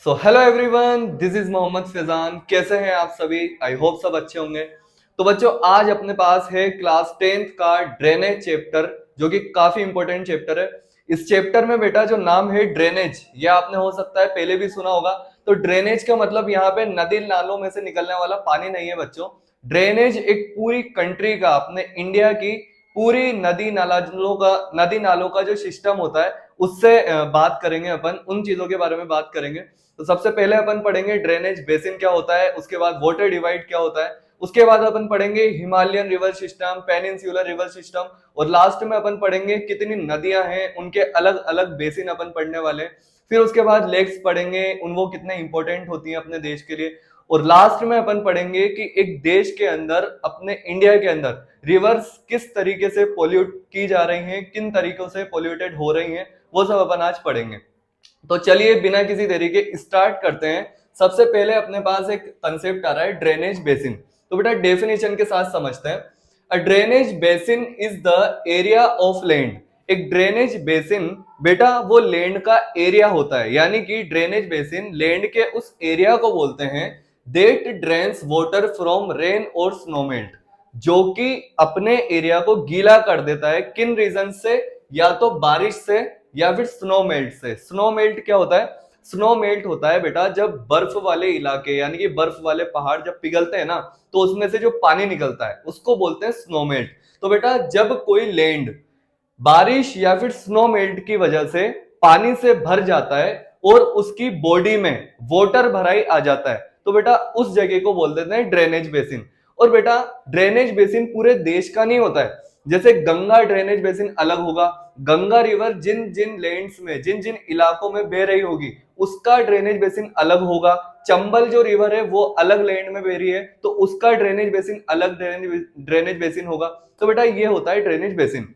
So hello everyone, this is Mohammad Faizan. कैसे हैं आप सभी? आई होप सब अच्छे होंगे। तो बच्चों, आज अपने पास है क्लास 10th का ड्रेनेज चैप्टर, जो कि काफी इंपॉर्टेंट चैप्टर है। इस चैप्टर में बेटा जो नाम है ड्रेनेज, ये आपने हो सकता है पहले भी सुना होगा। तो ड्रेनेज का मतलब यहाँ पे नदी नालों में से निकलने वाला पानी नहीं है बच्चों। ड्रेनेज एक पूरी कंट्री का, अपने इंडिया की पूरी नदी नालों का जो सिस्टम होता है उससे बात करेंगे। अपन उन चीजों के बारे में बात करेंगे। तो सबसे पहले अपन पढ़ेंगे ड्रेनेज बेसिन क्या होता है, उसके बाद वाटर डिवाइड क्या होता है, उसके बाद अपन पढ़ेंगे Himalayan river system, peninsular river system, और लास्ट में अपन पढ़ेंगे कितनी नदियां हैं, उनके अलग अलग बेसिन अपन पढ़ने वाले हैं। फिर उसके बाद लेक्स पढ़ेंगे, उन वो कितने इंपॉर्टेंट होती हैं अपने देश के लिए। और लास्ट में अपन पढ़ेंगे कि एक देश के अंदर, अपने इंडिया के अंदर रिवर्स किस तरीके से पोल्यूट की जा रही हैं, किन तरीकों से पोल्यूटेड हो रही हैं, वो सब अपन आज पढ़ेंगे। तो चलिए बिना किसी देरी के स्टार्ट करते हैं। सबसे पहले अपने पास एक कंसेप्ट आ रहा है ड्रेनेज बेसिन। तो बेटा डेफिनेशन के साथ समझते हैं। A drainage basin is the area of land. एक ड्रेनेज बेसिन बेटा वो लैंड का एरिया होता है, यानी कि ड्रेनेज बेसिन लैंड के उस एरिया को बोलते हैं that drains water from rain और स्नोमेल्ट, जो कि अपने एरिया को गीला कर देता है। किन रीजन से? या तो बारिश से या फिर स्नो मेल्ट से। स्नो मेल्ट क्या होता है? स्नो मेल्ट होता है बेटा जब बर्फ वाले इलाके, यानी कि बर्फ वाले पहाड़ जब पिघलते हैं ना, तो उसमें से जो पानी निकलता है उसको बोलते हैं स्नो मेल्ट। तो बेटा जब कोई लैंड बारिश या फिर स्नो मेल्ट की वजह से पानी से भर जाता है और उसकी बॉडी में वाटर भराई आ जाता है, तो बेटा उस जगह को बोल देते हैं ड्रेनेज बेसिन। और बेटा ड्रेनेज बेसिन पूरे देश का नहीं होता है। जैसे गंगा ड्रेनेज बेसिन अलग होगा, गंगा रिवर जिन जिन लैंड्स में, जिन जिन इलाकों में बह रही होगी, उसका ड्रेनेज बेसिन अलग होगा। चंबल जो रिवर है वो अलग लैंड में बह रही है, तो उसका ड्रेनेज बेसिन अलग ड्रेनेज बेसिन होगा। तो बेटा ये होता है ड्रेनेज बेसिन।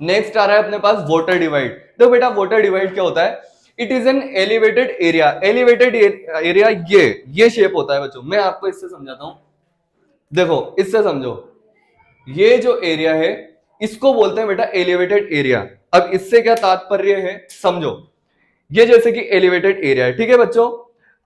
नेक्स्ट आ रहा है अपने पास वाटर डिवाइड। तो बेटा वाटर डिवाइड क्या होता है? It is an elevated area. Elevated area ये शेप होता है बच्चों। मैं आपको इससे समझाता हूं, देखो इससे समझो। ये जो एरिया है इसको बोलते हैं बेटा एलिवेटेड एरिया। अब इससे क्या तात्पर्य है समझो। ये जैसे कि एलिवेटेड एरिया है, ठीक है बच्चों।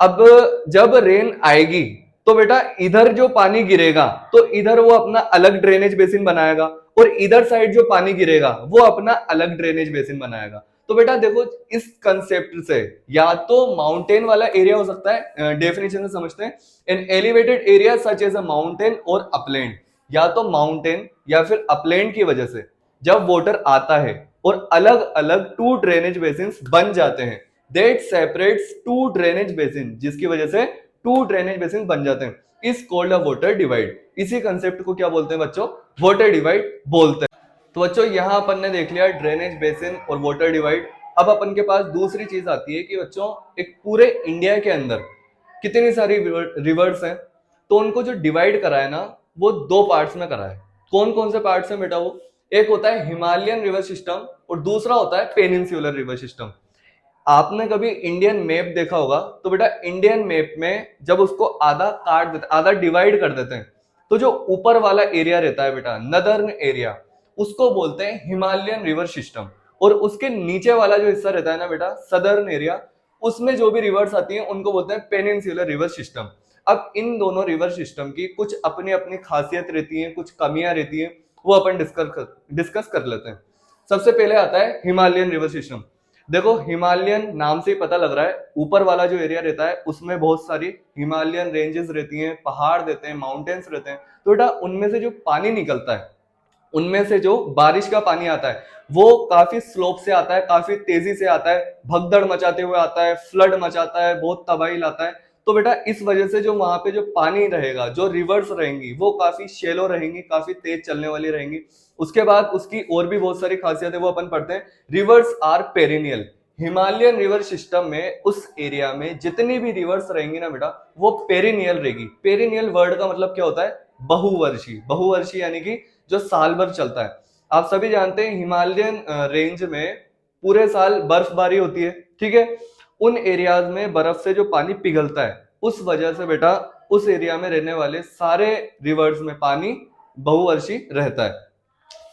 अब जब रेन आएगी तो बेटा इधर जो पानी गिरेगा तो इधर वो अपना अलग ड्रेनेज बेसिन बनाएगा, और इधर साइड जो पानी गिरेगा वो अपना अलग ड्रेनेज बेसिन बनाएगा। तो बेटा देखो इस कंसेप्ट से या तो माउंटेन वाला एरिया हो सकता है, डेफिनेशन से समझते हैं। An elevated area such as a mountain और अपलैंड, या तो माउंटेन या फिर अपलैंड की वजह से जब वाटर आता है और अलग अलग टू ड्रेनेज बेसिन बन जाते हैं, that separates two drainage basin, जिसकी वजह से टू ड्रेनेज बेसिन बन जाते हैं, is called a water divide. इसी कंसेप्ट को क्या बोलते हैं बच्चों? वाटर डिवाइड बोलते हैं। तो बच्चों यहां अपन ने देख लिया ड्रेनेज बेसिन और वाटर डिवाइड। अब अपन के पास दूसरी चीज आती है कि बच्चों एक पूरे इंडिया के अंदर कितनी सारी रिवर्स हैं, तो उनको जो डिवाइड करा है ना वो दो पार्ट्स में करा है। कौन कौन से पार्ट्स हैं बेटा? वो एक होता है हिमालयन रिवर सिस्टम और दूसरा होता है पेनिनसुलर रिवर सिस्टम। आपने कभी इंडियन मैप देखा होगा, तो बेटा इंडियन मैप में जब उसको आधा काट देते, आधा डिवाइड कर देते हैं, तो जो ऊपर वाला एरिया रहता है बेटा नदर्न एरिया, उसको बोलते हैं हिमालयन रिवर सिस्टम। और उसके नीचे वाला जो हिस्सा रहता है ना बेटा सदर्न एरिया, उसमें जो भी रिवर्स आती हैं उनको बोलते हैं पेनिनसुलर रिवर सिस्टम। अब इन दोनों रिवर सिस्टम की कुछ अपनी अपनी खासियत रहती है, कुछ कमियां रहती हैं, वो अपन डिस्कस कर लेते हैं। सबसे पहले आता है हिमालयन रिवर सिस्टम। देखो हिमालयन नाम से ही पता लग रहा है, ऊपर वाला जो एरिया रहता है उसमें बहुत सारी हिमालयन रेंजेस रहती हैं, पहाड़ रहते हैं, माउंटेन्स रहते हैं। तो बेटा उनमें से जो पानी निकलता है, उनमें से जो बारिश का पानी आता है वो काफी स्लोप से आता है, काफी तेजी से आता है, भगदड़ मचाते हुए आता है, फ्लड मचाता है, बहुत तबाही लाता है। तो बेटा इस वजह से जो वहां पे जो पानी रहेगा, जो रिवर्स रहेंगी, वो काफी शेलो रहेंगी, काफी तेज चलने वाली रहेंगी। उसके बाद उसकी और भी बहुत सारी खासियत है, वो अपन पढ़ते हैं। Rivers are perennial. Himalayan river system में उस एरिया में जितनी भी रिवर्स रहेंगी ना बेटा वो पेरिनियल रहेगी। पेरिनियल वर्ड का मतलब क्या होता है? बहुवर्षीय। बहुवर्षीय यानी कि जो साल भर चलता है। आप सभी जानते हैं हिमालयन रेंज में पूरे साल बर्फबारी होती है, ठीक है। उन एरियाज में बर्फ से जो पानी पिघलता है, उस वजह से बेटा उस एरिया में रहने वाले सारे रिवर्स में पानी बहुवर्षीय रहता है।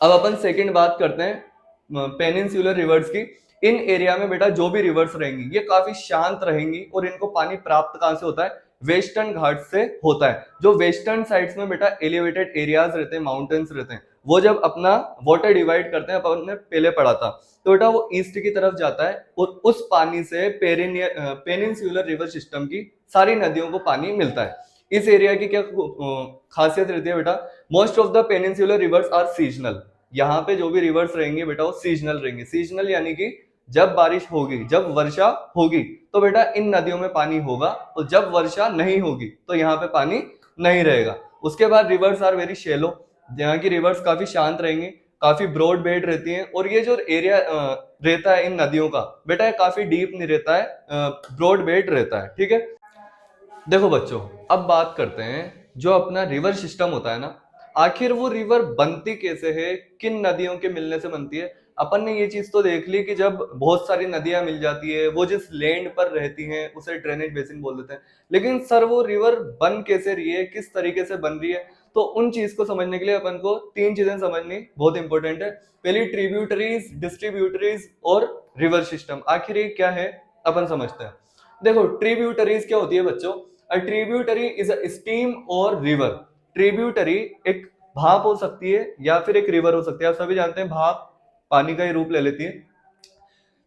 अब अपन सेकंड बात करते हैं पेनिनसुलर रिवर्स की। इन एरिया में बेटा जो भी रिवर्स रहेंगी ये काफी शांत रहेंगी और इनको पानी प्राप्त कहां से होता है, वेस्टर्न घाट से होता है। जो वेस्टर्न साइड्स में बेटा एलिवेटेड एरियाज रहते हैं, माउंटेन्स रहते हैं, वो जब अपना वाटर डिवाइड करते हैं, अपन ने पहले पढ़ा था, तो बेटा वो ईस्ट की तरफ जाता है और उस पानी से पेनिनसुलर रिवर सिस्टम की सारी नदियों को पानी मिलता है। इस एरिया की क्या खासियत रहती है बेटा, most of the peninsular rivers are seasonal. यहाँ पे जो भी रिवर्स रहेंगे बेटा वो सीजनल रहेंगे। सीजनल यानी कि जब बारिश होगी, जब वर्षा होगी तो बेटा इन नदियों में पानी होगा, और जब वर्षा नहीं होगी तो यहाँ पे पानी नहीं रहेगा। उसके बाद रिवर्स आर वेरी शेलो, यहाँ की रिवर्स काफी शांत रहेंगी, काफी ब्रॉड बेड रहती हैं, और ये जो एरिया रहता है इन नदियों का बेटा ये काफी डीप नहीं रहता है, ब्रॉड बेड रहता है। ठीक है, देखो बच्चों अब बात करते हैं जो अपना रिवर सिस्टम होता है ना, आखिर वो रिवर बनती कैसे है, किन नदियों के मिलने से बनती है। अपन ने ये चीज तो देख ली कि जब बहुत सारी नदियां मिल जाती है, वो जिस लैंड पर रहती हैं उसे ड्रेनेज बेसिन बोल देते हैं। लेकिन सर वो रिवर बन कैसे रही है, किस तरीके से बन रही है, तो उन चीज को समझने के लिए अपन को तीन चीजें समझनी बहुत इंपॉर्टेंट है। पहली ट्रिब्यूटरीज, डिस्ट्रीब्यूटरीज और रिवर सिस्टम। आखिर ये क्या है अपन समझते हैं। देखो ट्रिब्यूटरीज क्या होती है बच्चों, a tributary is a stream और रिवर। ट्रिब्यूटरी एक भाप हो सकती है या फिर एक रिवर हो सकती है। आप सभी जानते हैं भाप पानी का ही रूप ले लेती है।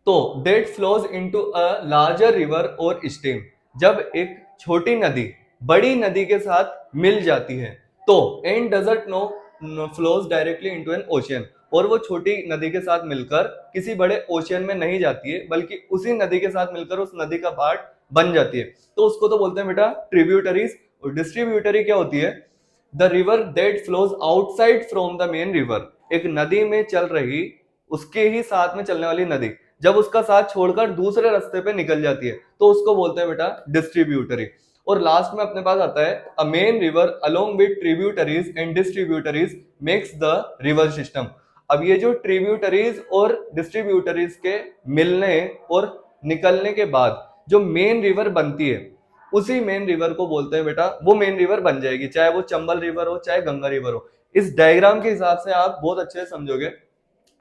तो that flows into a larger river और स्ट्रीम। जब एक छोटी नदी बड़ी नदी के साथ मिल जाती है तो and doesn't know flows directly into an ocean, और वो छोटी नदी के साथ मिलकर किसी बड़े ओशियन में नहीं जाती है, बल्कि उसी नदी के साथ मिलकर उस नदी का पार्ट बन जाती है। तो उसको तो बोलते हैं बेटा ट्रिब्यूटरीज। और डिस्ट्रीब्यूटरी क्या होती है, the river that flows outside from the main river. एक नदी में चल रही, उसके ही साथ में चलने वाली नदी जब उसका साथ छोड़कर दूसरे रास्ते पे निकल जाती है तो उसको बोलते हैं बेटा डिस्ट्रीब्यूटरी। और लास्ट में अपने पास आता है अ main river along with tributaries and distributaries makes the river system. अब ये जो ट्रिब्यूटरीज और डिस्ट्रीब्यूटरीज के मिलने और निकलने के बाद जो मेन रिवर बनती है, उसी मेन रिवर को बोलते हैं बेटा, वो मेन रिवर बन जाएगी, चाहे वो चंबल रिवर हो चाहे गंगा रिवर हो। इस डायग्राम के हिसाब से आप बहुत अच्छे से समझोगे।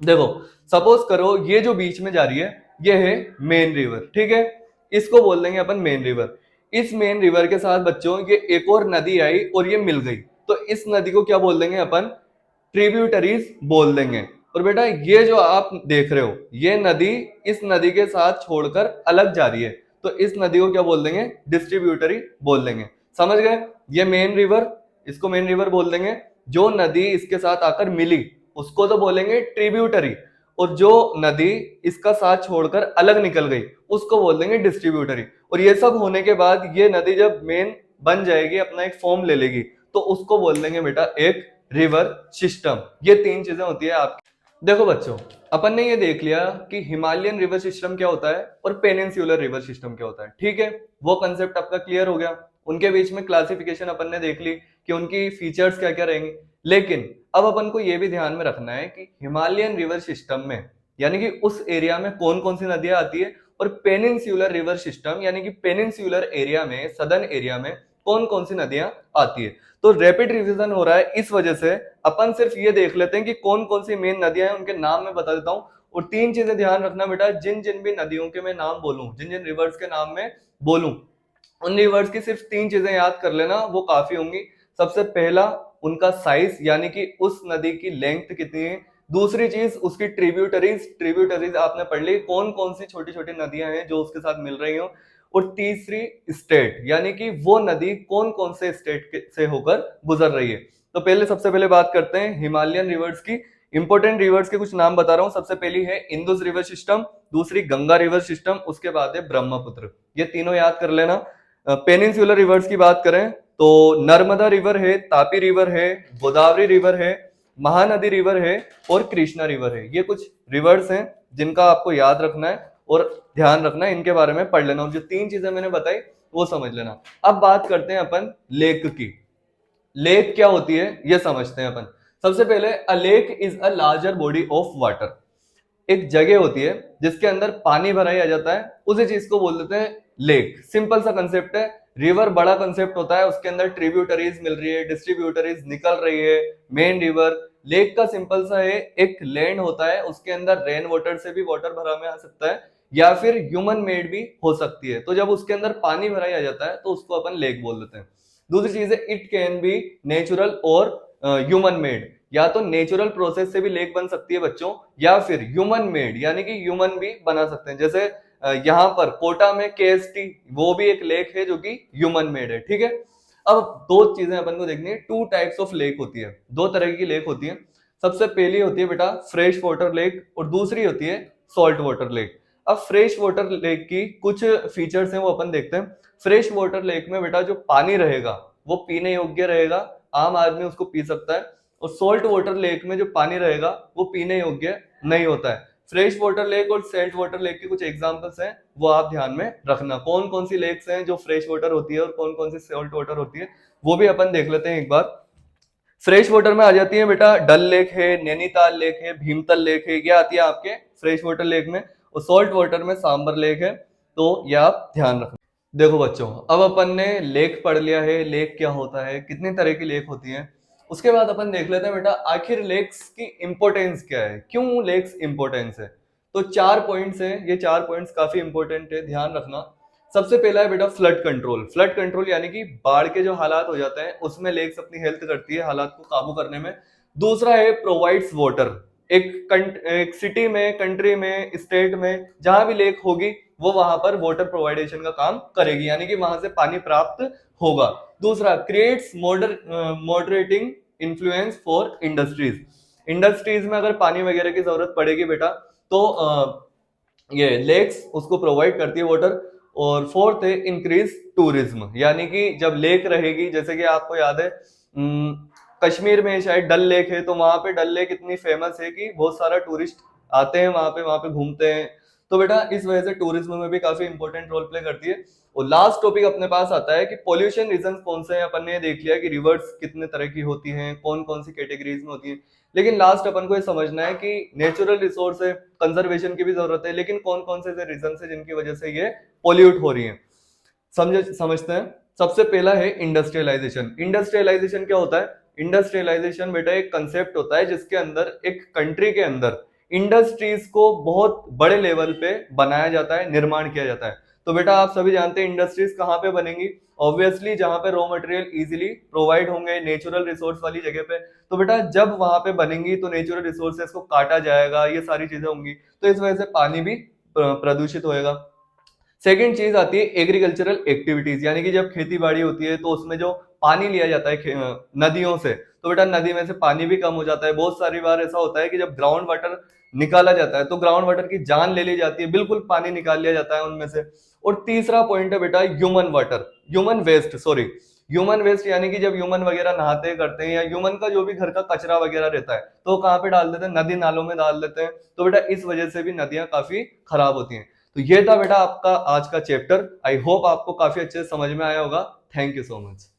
देखो सपोज करो ये जो बीच में जा रही है ये है मेन रिवर, ठीक है, इसको बोल देंगे अपन मेन रिवर। इस मेन रिवर के साथ बच्चों ये एक और नदी आई और ये मिल गई, तो इस नदी को क्या बोल देंगे अपन, ट्रिब्यूटरीज बोल देंगे। और बेटा ये जो आप देख रहे हो ये नदी इस नदी के साथ छोड़कर अलग जा रही है, तो इस नदी को क्या बोल देंगे, डिस्ट्रीब्यूटरी बोल देंगे। समझ गए, ये मेन रिवर, इसको मेन रिवर बोल देंगे। जो नदी इसके साथ आकर मिली उसको तो बोलेंगे ट्रिब्यूटरी, और जो नदी इसका साथ छोड़कर अलग निकल गई उसको बोल देंगे डिस्ट्रीब्यूटरी। और ये सब होने के बाद ये नदी जब मेन बन जाएगी, अपना एक फॉर्म ले लेगी, तो उसको बोल देंगे बेटा एक रिवर सिस्टम। ये तीन चीजें होती है आपकी। देखो बच्चों अपन ने ये देख लिया कि हिमालयन रिवर सिस्टम क्या होता है और पेनिनसुलर रिवर सिस्टम क्या होता है, ठीक है, वो कंसेप्ट आपका क्लियर हो गया। उनके बीच में क्लासिफिकेशन अपन ने देख ली कि उनकी फीचर्स क्या क्या रहेंगे। लेकिन अब अपन को ये भी ध्यान में रखना है कि हिमालयन रिवर सिस्टम में यानी कि उस एरिया में कौन कौन सी नदियां आती है, और पेनिनसुलर रिवर सिस्टम यानी कि पेनिनसुलर एरिया में, सदर्न एरिया में कौन कौन सी नदियां आती है। तो रैपिड रिवीजन हो रहा है, इस वजह से अपन सिर्फ ये देख लेते हैं कि कौन कौन सी मेन नदियां हैं, उनके नाम मैं बता देता हूँ। और तीन चीजें ध्यान रखना बेटा, जिन जिन भी नदियों के मैं नाम बोलूं, जिन जिन रिवर्स के नाम में बोलूं, उन रिवर्स की सिर्फ तीन चीजें याद कर लेना, वो काफी होंगी। सबसे पहला उनका साइज यानी कि उस नदी की लेंथ कितनी है। दूसरी चीज उसकी ट्रिब्यूटरीज, ट्रिब्यूटरीज आपने पढ़ ली कौन कौन सी छोटी छोटी नदियां हैं जो उसके साथ मिल रही हो। और तीसरी स्टेट यानी कि वो नदी कौन कौन से स्टेट से होकर गुजर रही है। तो पहले सबसे पहले बात करते हैं हिमालयन रिवर्स की। इंपोर्टेंट रिवर्स के कुछ नाम बता रहा हूं। सबसे पहली है इंदुस रिवर सिस्टम, दूसरी गंगा रिवर सिस्टम, उसके बाद है ब्रह्मपुत्र। ये तीनों याद कर लेना। पेनिनसुलर रिवर्स की बात करें तो नर्मदा रिवर है, तापी रिवर है, गोदावरी रिवर है, महानदी रिवर है और कृष्णा रिवर है। ये कुछ रिवर्स हैं जिनका आपको याद रखना है और ध्यान रखना है, इनके बारे में पढ़ लेना, और जो तीन चीजें मैंने बताई वो समझ लेना। अब बात करते हैं अपन लेक की। लेक क्या होती है ये समझते हैं अपन। सबसे पहले अ lake is a larger body of water. एक जगह होती है जिसके अंदर पानी भरा आ जाता है, उसी चीज को बोल देते हैं लेक। सिंपल सा कंसेप्ट है। रिवर बड़ा कंसेप्ट होता है, उसके अंदर ट्रिब्यूटरीज मिल रही है, डिस्ट्रीब्यूटरीज निकल रही है, मेन रिवर लेक का सिंपल सा है, एक लैंड होता है, उसके अंदर रेन वाटर से भी वाटर भरा में आ सकता है या फिर ह्यूमन मेड भी हो सकती है। तो जब उसके अंदर पानी भरा आ जाता है तो उसको अपन लेक बोल देते हैं। दूसरी चीज है इट कैन बी नेचुरल और ह्यूमन मेड, या तो नेचुरल प्रोसेस से भी लेक बन सकती है बच्चों, या फिर ह्यूमन मेड यानी कि ह्यूमन भी बना सकते हैं। जैसे यहाँ पर कोटा में केएसटी वो भी एक लेक है जो कि ह्यूमन मेड है, ठीक है। अब दो चीजें अपन को देखनी है, टू टाइप्स ऑफ लेक होती है, दो तरह की लेक होती है। सबसे पहली होती है बेटा फ्रेश वाटर लेक और दूसरी होती है सॉल्ट वाटर लेक। अब फ्रेश वाटर लेक की कुछ फीचर्स हैं वो अपन देखते हैं। फ्रेश वाटर लेक में बेटा जो पानी रहेगा वो पीने योग्य रहेगा, आम आदमी उसको पी सकता है। और सॉल्ट वाटर लेक में जो पानी रहेगा वो पीने योग्य नहीं होता है। फ्रेश वाटर लेक और सॉल्ट वाटर लेक के कुछ एग्जांपल्स हैं वो आप ध्यान में रखना, कौन कौन सी लेक्स हैं जो फ्रेश वाटर होती है और कौन कौन सी सॉल्ट वाटर होती है वो भी अपन देख लेते हैं एक बार। फ्रेश वाटर में आ जाती है बेटा डल लेक है, नैनीताल लेक है, भीमतल लेक है, ये आती है आपके फ्रेश वाटर लेक में। और सॉल्ट वाटर में सांबर लेक है, तो ये आप ध्यान रखना। देखो बच्चों, अब अपन ने लेक पढ़ लिया है, लेक क्या होता है, कितनी तरह की लेक होती है। उसके बाद अपन देख लेते हैं बेटा आखिर लेक्स की इंपॉर्टेंस क्या है, क्यों लेक्स इंपॉर्टेंस है। तो 4 पॉइंट्स हैं, ये 4 पॉइंट्स काफी इंपॉर्टेंट है, ध्यान रखना। सबसे पहला है बेटा फ्लड कंट्रोल। फ्लड कंट्रोल यानी कि बाढ़ के जो हालात हो जाते हैं उसमें लेक्स अपनी हेल्प करती है हालात को काबू करने में। दूसरा है प्रोवाइड्स वाटर। एक सिटी में, कंट्री में, स्टेट में जहां भी लेक होगी वो वहां पर वाटर प्रोवाइडेशन का काम करेगी, यानी कि वहां से पानी प्राप्त होगा। दूसरा creates moderating influence for industries. Industries में अगर पानी वगैरह की जरूरत पड़ेगी बेटा तो ये लेक्स उसको प्रोवाइड करती है वाटर। और फोर्थ है इंक्रीज टूरिज्म, यानी कि जब लेक रहेगी, जैसे कि आपको याद है कश्मीर में शायद डल लेक है, तो वहां पे डल लेक इतनी फेमस है कि बहुत सारा टूरिस्ट आते हैं वहां पे घूमते हैं। तो बेटा इस वजह से टूरिज्म में भी काफी इंपॉर्टेंट रोल प्ले करती है। और लास्ट टॉपिक अपने पास आता है कि पोल्यूशन रीजन कौन से हैं। अपन ने देख लिया कि रिवर्स कितने तरह की होती हैं, कौन कौन सी कैटेगरीज में होती है, लेकिन लास्ट अपन को ये समझना है कि नेचुरल रिसोर्स है, कंजर्वेशन की भी जरूरत है, लेकिन कौन कौन से रीजन है जिनकी वजह से ये पोल्यूट हो रही है, समझते हैं। सबसे पहला है इंडस्ट्रियलाइजेशन। इंडस्ट्रियलाइजेशन क्या होता है? इंडस्ट्रियलाइजेशन बेटा एक कंसेप्ट होता है जिसके अंदर एक कंट्री के अंदर इंडस्ट्रीज को बहुत बड़े लेवल पे बनाया जाता है, निर्माण किया जाता है। तो बेटा आप सभी जानते हैं इंडस्ट्रीज कहाँ पे बनेंगी, ऑब्वियसली जहां पे रॉ मटेरियल इजीली प्रोवाइड होंगे, नेचुरल रिसोर्स वाली जगह पे। तो बेटा जब वहां पे बनेंगी तो नेचुरल रिसोर्सेज को काटा जाएगा, ये सारी चीजें होंगी, तो इस वजह से पानी भी प्रदूषित होएगा। सेकेंड चीज आती है एग्रीकल्चरल एक्टिविटीज, यानी कि जब खेती बाड़ी होती है तो उसमें जो पानी लिया जाता है नदियों से, तो बेटा नदी में से पानी भी कम हो जाता है। बहुत सारी बार ऐसा होता है कि जब ग्राउंड वाटर निकाला जाता है तो ग्राउंड वाटर की जान ले ली जाती है, बिल्कुल पानी निकाल लिया जाता है उनमें से। और तीसरा पॉइंट है बेटा human water, human waste, sorry human waste, यानी कि जब ह्यूमन वगैरह नहाते करते हैं या ह्यूमन का जो भी घर का कचरा वगैरह रहता है तो कहाँ पे डाल देते हैं, नदी नालों में डाल देते हैं। तो बेटा इस वजह से भी नदियां काफी खराब होती हैं। तो ये था बेटा आपका आज का चैप्टर। आई होप आपको काफी अच्छे से समझ में आया होगा। Thank you so much.